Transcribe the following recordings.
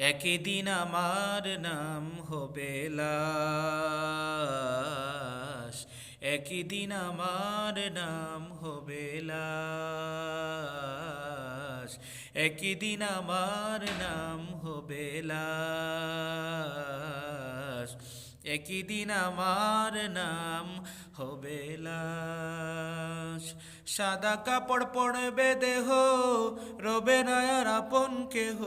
একই দিন আমার নাম হবে লাশ, একই দিন আমার নাম হবে লাশ, একই দিন আমার নাম হবে লাশ, একই দিন আমার নাম হবে লাশ। সাদা কাপড় পরবে দেহ, রবে না আর আপন কেহ।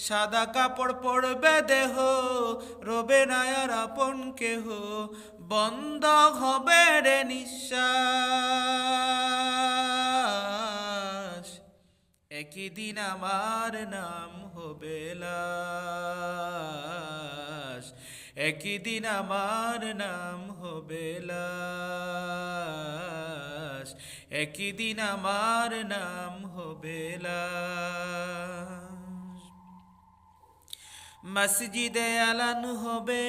সাদা কাপড় পরবে দেহ, রবে না আর আপন কেহ। বন্ধ হবে রে নিঃশ্বাস, একই দিন আমার নাম হবে লাশ, একই দিন আমার নাম হবে লাশ, একই দিন আমার নাম হবে লাশ। মসজিদে আলান হবে,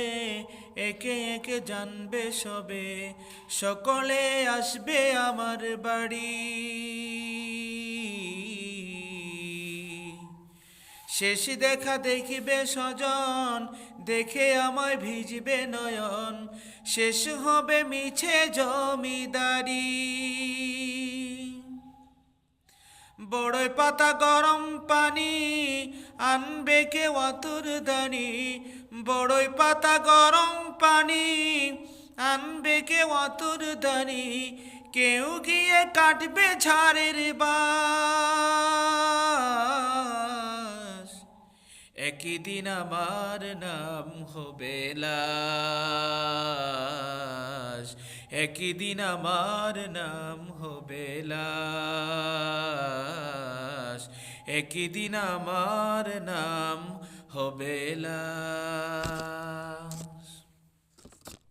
একে একে জানবে সবে, সকলে আসবে আমার বাড়ি। শেষ দেখা দেখিবে স্বজন, দেখে আমায় ভিজবে নয়ন, শেষ হবে মিছে জমিদারি। বড়ই পাতা গরম পানি, আনবে কে আতুর দানি। বড়ই পাতা গরম পানি, আনবে কে আতুর দানি। কেউ গিয়ে কাটবে ঝাড়ের বাঁশ, একই দিন আমার নাম হবে লাশ, একই দিন আমার নাম হবে লাশ, একই দিন আমার নাম হবে লাশ।